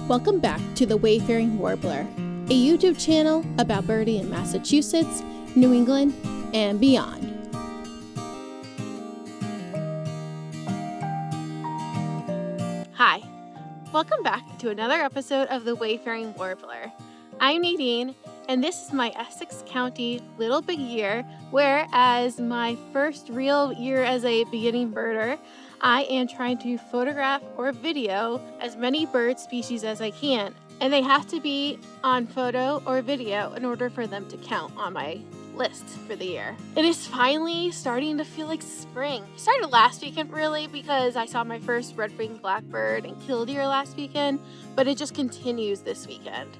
Welcome back to the Wayfaring Warbler, a YouTube channel about birding in Massachusetts, New England, and beyond. Hi, welcome back to another episode of the Wayfaring Warbler. I'm Nadine, and this is my Essex County Little Big Year, where as my first real year as a beginning birder, I am trying to photograph or video as many bird species as I can, and they have to be on photo or video in order for them to count on my list for the year. It is finally starting to feel like spring. It started last weekend really because I saw my first red-winged blackbird and killdeer last weekend, but it just continues this weekend.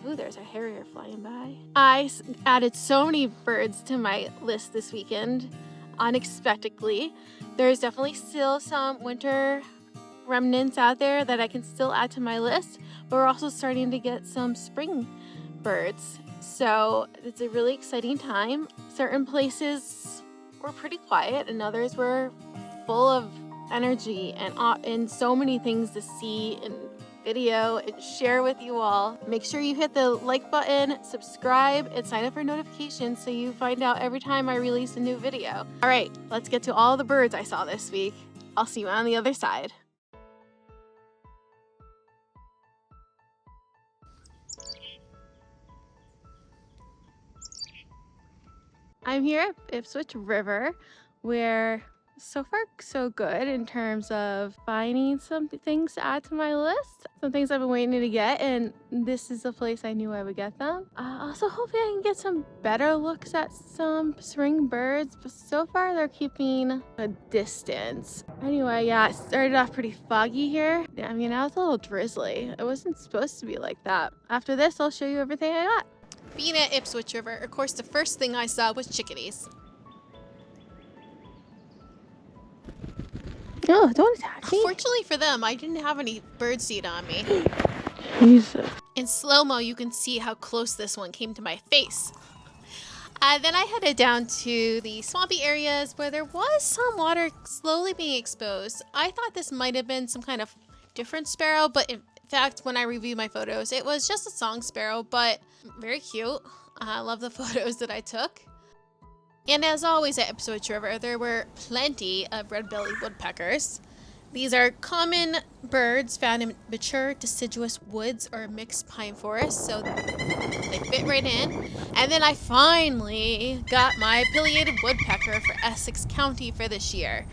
There's a Harrier flying by. I added so many birds to my list this weekend, unexpectedly. There's definitely still some winter remnants out there that I can still add to my list, but we're also starting to get some spring birds. So it's a really exciting time. Certain places were pretty quiet and others were full of energy and so many things to see and video and share with you all. Make sure you hit the like button, subscribe, and sign up for notifications so you find out every time I release a new video. All right, let's get to all the birds I saw this week. I'll see you on the other side. I'm here at Ipswich River, where so far so good in terms of finding some things to add to my list. Some things I've been waiting to get, and this is the place I knew I would get them. Also hoping I can get some better looks at some spring birds, but so far they're keeping a distance. Anyway, yeah, it started off pretty foggy here. I mean, I was a little drizzly. It wasn't supposed to be like that. After this, I'll show you everything I got. Being at Ipswich River, of course, the first thing I saw was chickadees. Oh, don't attack me. Fortunately for them, I didn't have any birdseed on me. Jesus. In slow-mo, you can see how close this one came to my face. Then I headed down to the swampy areas where there was some water slowly being exposed. I thought this might have been some kind of different sparrow, but in fact, when I reviewed my photos, it was just a song sparrow, but very cute. I love the photos that I took. And as always at Ipswich River, there were plenty of red-billed woodpeckers. These are common birds found in mature deciduous woods or mixed pine forests, so they fit right in. And then I finally got my pileated woodpecker for Essex County for this year.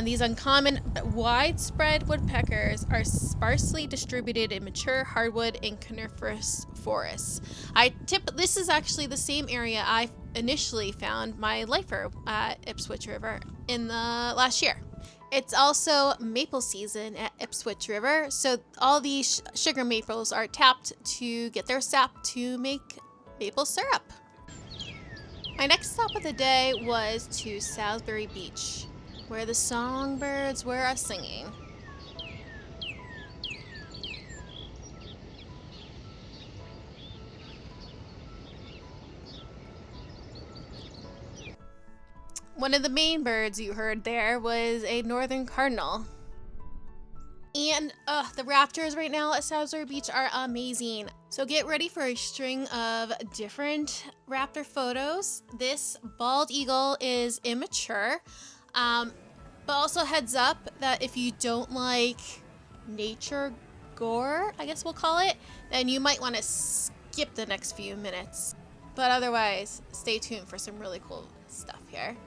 These uncommon but widespread woodpeckers are sparsely distributed in mature hardwood and coniferous forests. This is actually the same area I initially found my lifer at Ipswich River in the last year. It's also maple season at Ipswich River, so all these sugar maples are tapped to get their sap to make maple syrup. My next stop of the day was to Salisbury Beach, where the songbirds were singing. One of the main birds you heard there was a northern cardinal. And the raptors right now at Salisbury Beach are amazing. So get ready for a string of different raptor photos. This bald eagle is immature. But also heads up that if you don't like nature gore, I guess we'll call it, then you might want to skip the next few minutes. But otherwise, stay tuned for some really cool stuff here.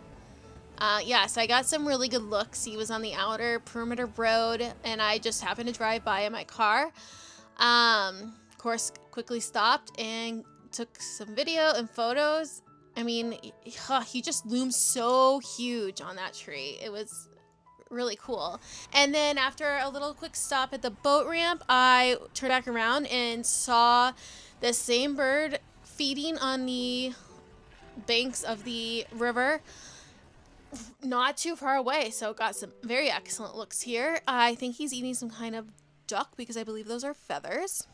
So I got some really good looks. He was on the outer perimeter road, and I just happened to drive by in my car. Of course, quickly stopped and took some video and photos. I mean, he just loomed so huge on that tree. It was really cool. And then after a little quick stop at the boat ramp, I turned back around and saw the same bird feeding on the banks of the river not too far away. So got some very excellent looks here. I think he's eating some kind of duck because I believe those are feathers.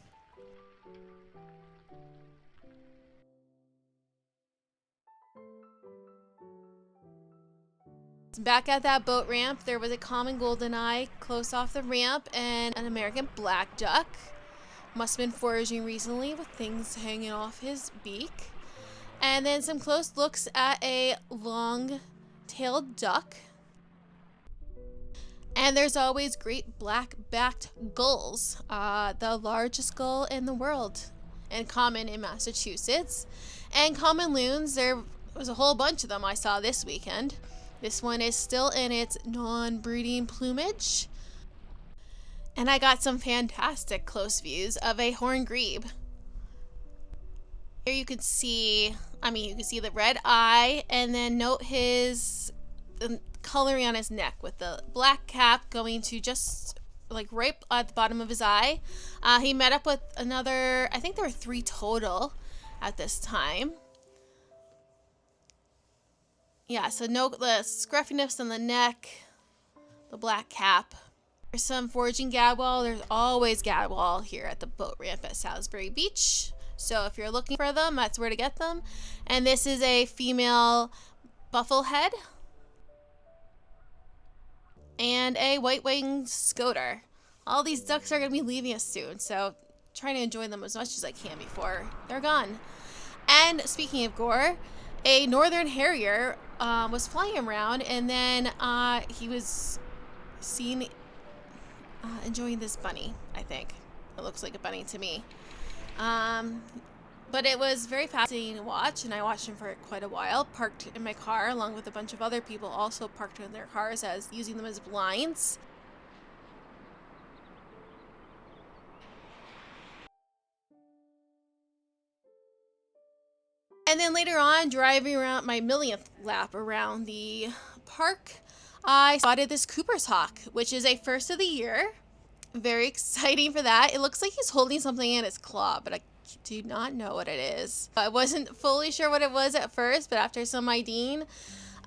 Back at that boat ramp, there was a common goldeneye close off the ramp and an American black duck. Must have been foraging recently with things hanging off his beak. And then some close looks at a long-tailed duck. And there's always great black-backed gulls, the largest gull in the world, and common in Massachusetts. And common loons, there was a whole bunch of them I saw this weekend. This one is still in its non-breeding plumage. And I got some fantastic close views of a horned grebe. Here you can see, you can see the red eye, and then note the coloring on his neck with the black cap going to just like right at the bottom of his eye. He met up with another, I think there were 3 total at this time. Yeah, so note the scruffiness on the neck, the black cap. There's some foraging gadwall. There's always gadwall here at the boat ramp at Salisbury Beach. So if you're looking for them, that's where to get them. And this is a female bufflehead and a white-winged scoter. All these ducks are going to be leaving us soon, so trying to enjoy them as much as I can before they're gone. And speaking of GORE, a northern harrier was flying around, and then he was seen enjoying this bunny, I think. It looks like a bunny to me. But it was very fascinating to watch, and I watched him for quite a while, parked in my car along with a bunch of other people also parked in their cars as using them as blinds. And then later on, driving around my millionth lap around the park, I spotted this Cooper's hawk, which is a first of the year. Very exciting for that. It looks like he's holding something in his claw, but I do not know what it is. I wasn't fully sure what it was at first, but after some IDing,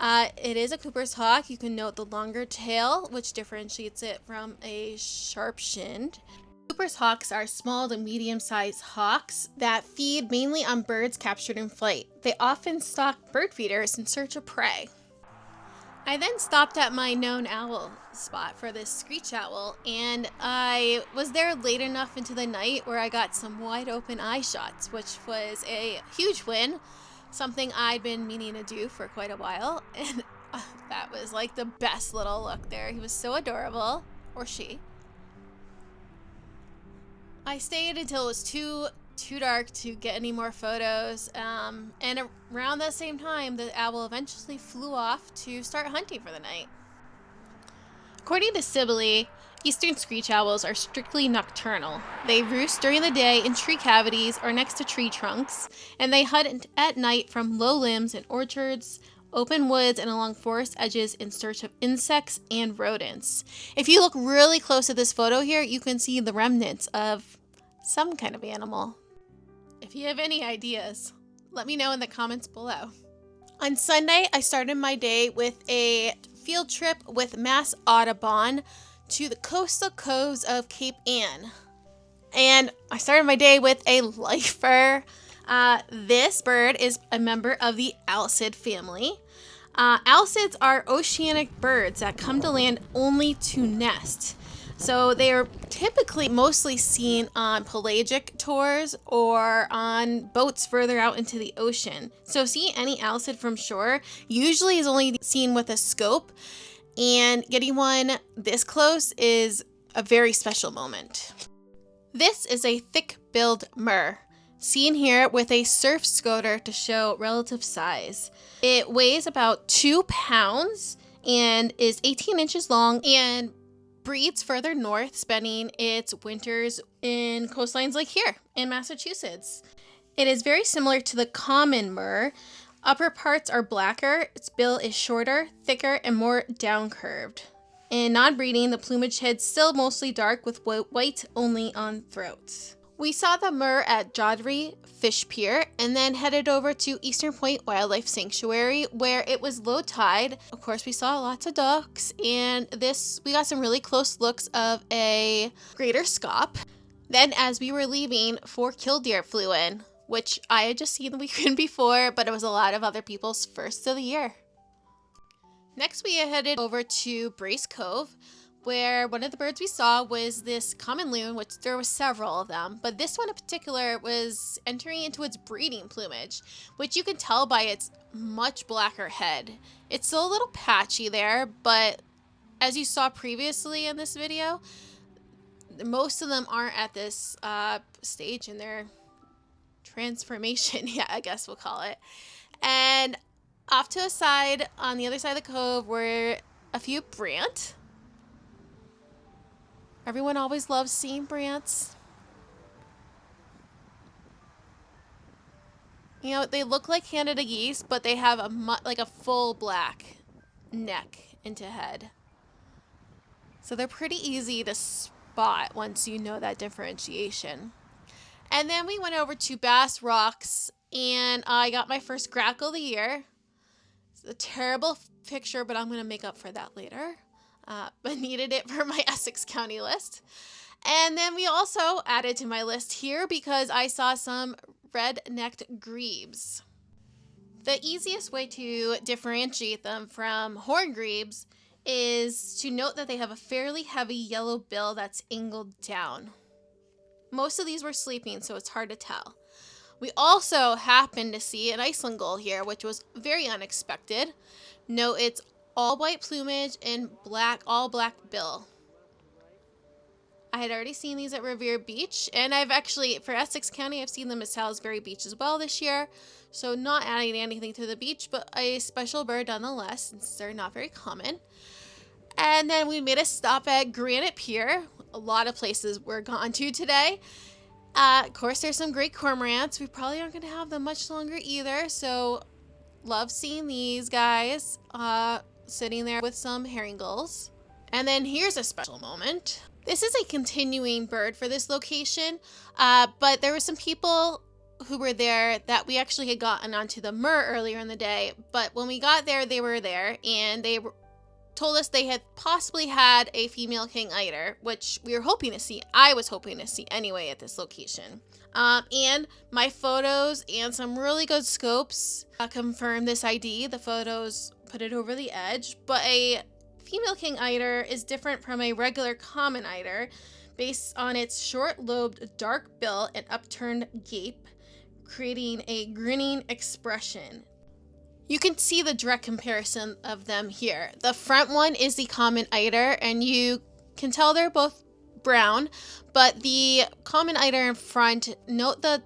it is a Cooper's hawk. You can note the longer tail, which differentiates it from a sharp-shinned. Cooper's hawks are small to medium-sized hawks that feed mainly on birds captured in flight. They often stalk bird feeders in search of prey. I then stopped at my known owl spot for this screech owl, and I was there late enough into the night where I got some wide open eye shots, which was a huge win, something I'd been meaning to do for quite a while, and that was like the best little look there. He was so adorable, or she. I stayed until it was too dark to get any more photos, and around that same time, the owl eventually flew off to start hunting for the night. According to Sibley, eastern screech owls are strictly nocturnal. They roost during the day in tree cavities or next to tree trunks, and they hunt at night from low limbs in orchards, open woods, and along forest edges in search of insects and rodents. If you look really close at this photo here, you can see the remnants of some kind of animal. If you have any ideas, let me know in the comments below. On Sunday, I started my day with a field trip with Mass Audubon to the coastal coves of Cape Ann. And I started my day with a lifer. This bird is a member of the Alcid family. Alcids are oceanic birds that come to land only to nest. So they are typically mostly seen on pelagic tours or on boats further out into the ocean. So seeing any alcid from shore usually is only seen with a scope, and getting one this close is a very special moment. This is a thick-billed Murre, seen here with a surf scoter to show relative size. It weighs about 2 pounds and is 18 inches long and breeds further north, spending its winters in coastlines like here in Massachusetts. It is very similar to the common Murre. Upper parts are blacker, its bill is shorter, thicker, and more down-curved. In non-breeding, the plumage head's still mostly dark with white only on throat. We saw the Murre at Jodrey Fish Pier and then headed over to Eastern Point Wildlife Sanctuary where it was low tide. Of course, we saw lots of ducks, and we got some really close looks of a greater scaup. Then as we were leaving, 4 killdeer flew in, which I had just seen the weekend before, but it was a lot of other people's first of the year. Next, we headed over to Brace Cove, where one of the birds we saw was this common loon, which there were several of them, but this one in particular was entering into its breeding plumage, which you can tell by its much blacker head. It's still a little patchy there, but as you saw previously in this video, most of them aren't at this stage in their transformation, yeah, I guess we'll call it. And off to a side, on the other side of the cove, were a few brant. Everyone always loves seeing brants. You know, they look like Canada geese, but they have a full black neck into head. So they're pretty easy to spot once you know that differentiation. And then we went over to Bass Rocks, and I got my first grackle of the year. It's a terrible picture, but I'm going to make up for that later. But needed it for my Essex County list. And then we also added to my list here because I saw some red-necked grebes. The easiest way to differentiate them from horned grebes is to note that they have a fairly heavy yellow bill that's angled down. Most of these were sleeping, so it's hard to tell. We also happened to see an Iceland gull here, which was very unexpected. Note it's all white plumage and all black bill. I had already seen these at Revere Beach, and I've actually, for Essex County, I've seen them at Salisbury Beach as well this year. So not adding anything to the beach, but a special bird nonetheless, since they're not very common. And then we made a stop at Granite Pier. A lot of places we're gone to today. Of course, there's some great cormorants. We probably aren't going to have them much longer either, so love seeing these guys sitting there with some herring gulls. And then here's a special moment. This is a continuing bird for this location, but there were some people who were there that we actually had gotten onto the Murre earlier in the day, but when we got there, they were there, and they told us they had possibly had a female King Eider, which we were hoping to see. I was hoping to see anyway at this location. And my photos and some really good scopes confirmed this ID. The photos put it over the edge, but a female King Eider is different from a regular common eider based on its short-lobed dark bill and upturned gape, creating a grinning expression. You can see the direct comparison of them here. The front one is the common eider, and you can tell they're both brown, but the common eider in front, note the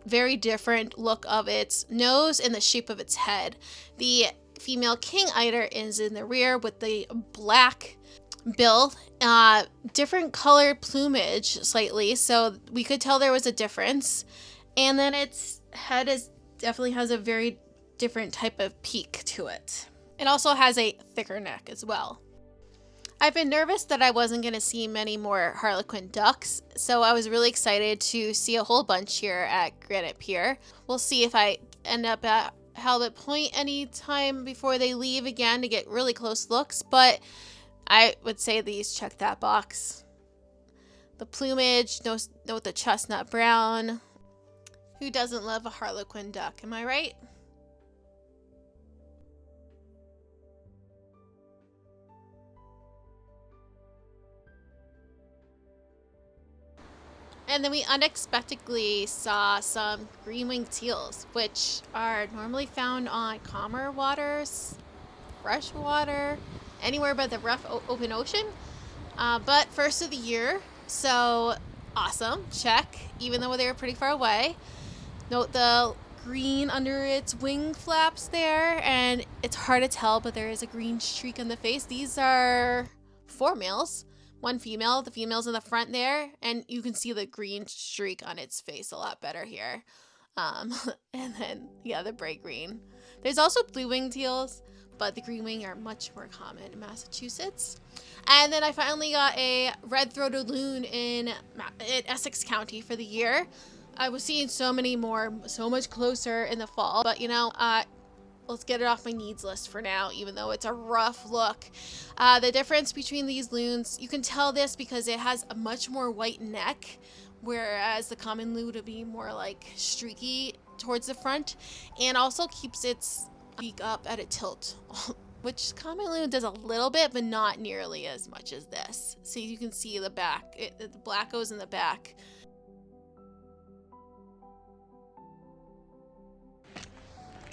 very different look of its nose and the shape of its head. The female King Eider is in the rear with the black bill, different colored plumage slightly, so we could tell there was a difference. And then its head definitely has a very different type of peak to it. It also has a thicker neck as well. I've been nervous that I wasn't going to see many more harlequin ducks, so I was really excited to see a whole bunch here at Granite Pier. We'll see if I end up at Halibut Point anytime before they leave again to get really close looks, but I would say these check that box. The plumage, note the chestnut brown. Who doesn't love a harlequin duck, am I right? And then we unexpectedly saw some green-winged teals, which are normally found on calmer waters, fresh water, anywhere but the rough open ocean. But first of the year, so awesome, check, even though they were pretty far away. Note the green under its wing flaps there, and it's hard to tell, but there is a green streak on the face. These are 4 males. 1 female, the female's in the front there, and you can see the green streak on its face a lot better here. And then, yeah, the bright green. There's also blue-winged teals, but the green-wing are much more common in Massachusetts. And then I finally got a red-throated loon in Essex County for the year. I was seeing so many more, so much closer in the fall, but you know, let's get it off my needs list for now, even though it's a rough look. The difference between these loons, you can tell this because it has a much more white neck, whereas the common loon would be more like streaky towards the front, and also keeps its beak up at a tilt which common loon does a little bit, but not nearly as much as this. So you can see the back, the black goes in the back.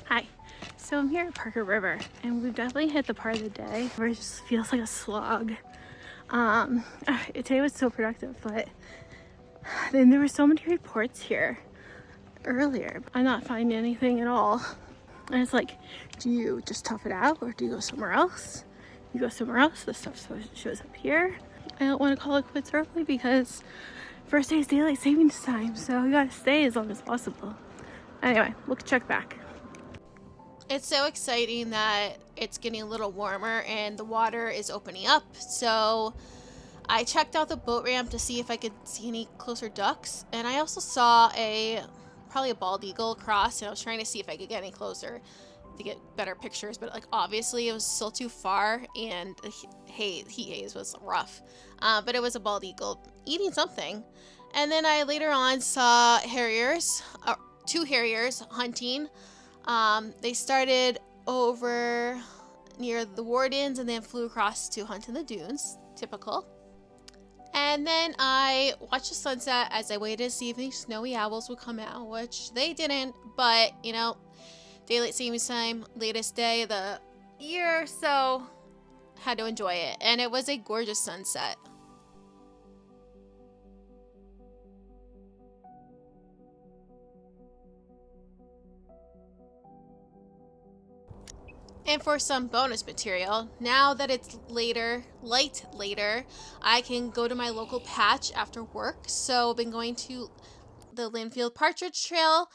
Hi, so I'm here at Parker River, and we've definitely hit the part of the day where it just feels like a slog. Today was so productive, but then there were so many reports here earlier. I'm not finding anything at all. And it's like, do you just tough it out, or do you go somewhere else? You go somewhere else, the stuff shows up here. I don't want to call it quits early because first day is daylight savings time, so you gotta stay as long as possible. Anyway, we'll check back. It's so exciting that it's getting a little warmer and the water is opening up. So I checked out the boat ramp to see if I could see any closer ducks. And I also saw probably a bald eagle cross, and I was trying to see if I could get any closer to get better pictures. But like obviously it was still too far, and the heat haze was rough. But it was a bald eagle eating something. And then I later on saw harriers, 2 harriers hunting. They started over near the Wardens and then flew across to hunt in the dunes, typical. And then I watched the sunset as I waited to see if any snowy owls would come out, which they didn't, but you know, daylight savings time, latest day of the year, so had to enjoy it. And it was a gorgeous sunset. And for some bonus material, now that it's light later, I can go to my local patch after work. So I've been going to the Linfield Partridge Trail,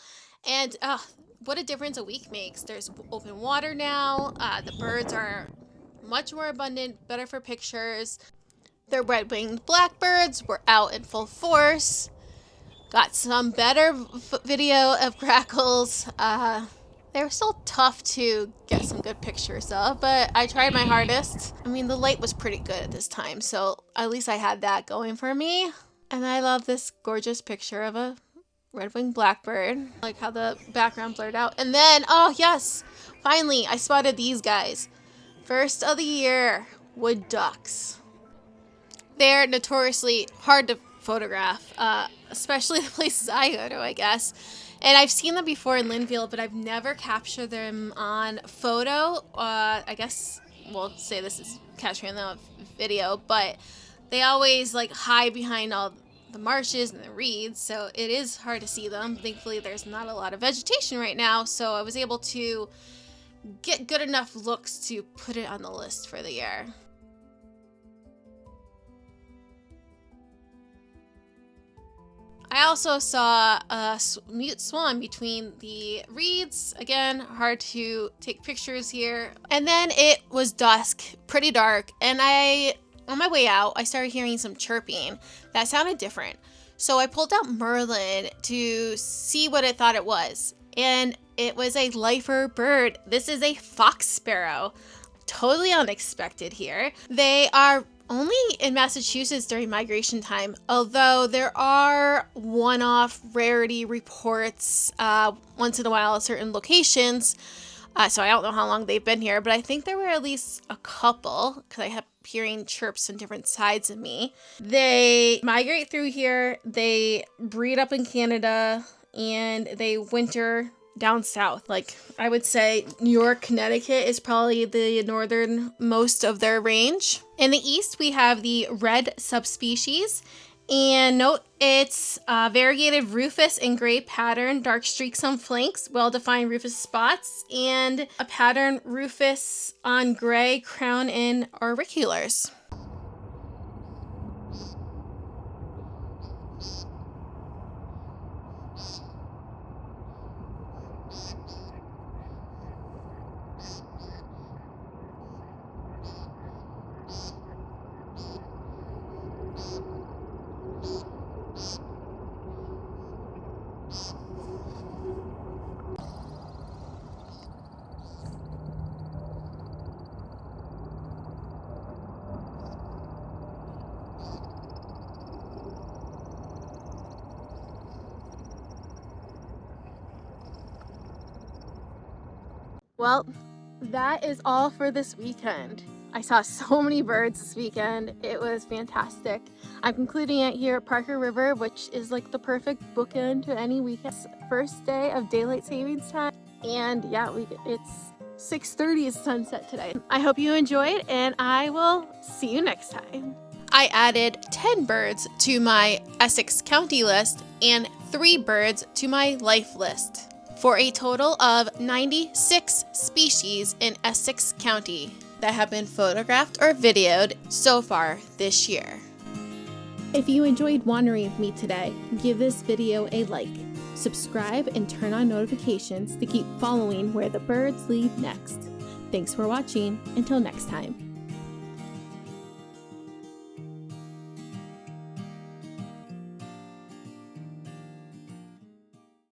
and what a difference a week makes. There's open water now. The birds are much more abundant, better for pictures. The red-winged blackbirds were out in full force. Got some better video of grackles. They were still tough to get some good pictures of, but I tried my hardest. I mean, the light was pretty good at this time, so at least I had that going for me. And I love this gorgeous picture of a red-winged blackbird. Like how the background blurred out. And then, oh yes, finally, I spotted these guys. First of the year, wood ducks. They're notoriously hard to photograph, especially the places I go to, I guess. And I've seen them before in Linfield, but I've never captured them on photo. I guess we'll say this is capturing them on video, but they always like hide behind all the marshes and the reeds, so it is hard to see them. Thankfully, there's not a lot of vegetation right now, so I was able to get good enough looks to put it on the list for the year. I also saw a mute swan between the reeds. Again, hard to take pictures here. And then it was dusk, pretty dark, and on my way out, I started hearing some chirping that sounded different. So I pulled out Merlin to see what it thought it was, and it was a lifer bird. This is a fox sparrow. Totally unexpected here. They are only in Massachusetts during migration time, although there are one-off rarity reports once in a while at certain locations. So I don't know how long they've been here, but I think there were at least a couple because I kept hearing chirps on different sides of me. They migrate through here, they breed up in Canada, and they winter down south. Like I would say New York, Connecticut is probably the northernmost of their range. In the east, we have the red subspecies, and note it's variegated rufous and gray pattern, dark streaks on flanks, well-defined rufous spots, and a pattern rufous on gray crown and auriculars. Well, that is all for this weekend. I saw so many birds this weekend. It was fantastic. I'm concluding it here at Parker River, which is like the perfect bookend to any weekend. First day of daylight savings time. And yeah, it's 6:30 is sunset today. I hope you enjoyed, and I will see you next time. I added 10 birds to my Essex County list and 3 birds to my life list, for a total of 96 species in Essex County that have been photographed or videoed so far this year. If you enjoyed wandering with me today, give this video a like, subscribe, and turn on notifications to keep following where the birds lead next. Thanks for watching. Until next time.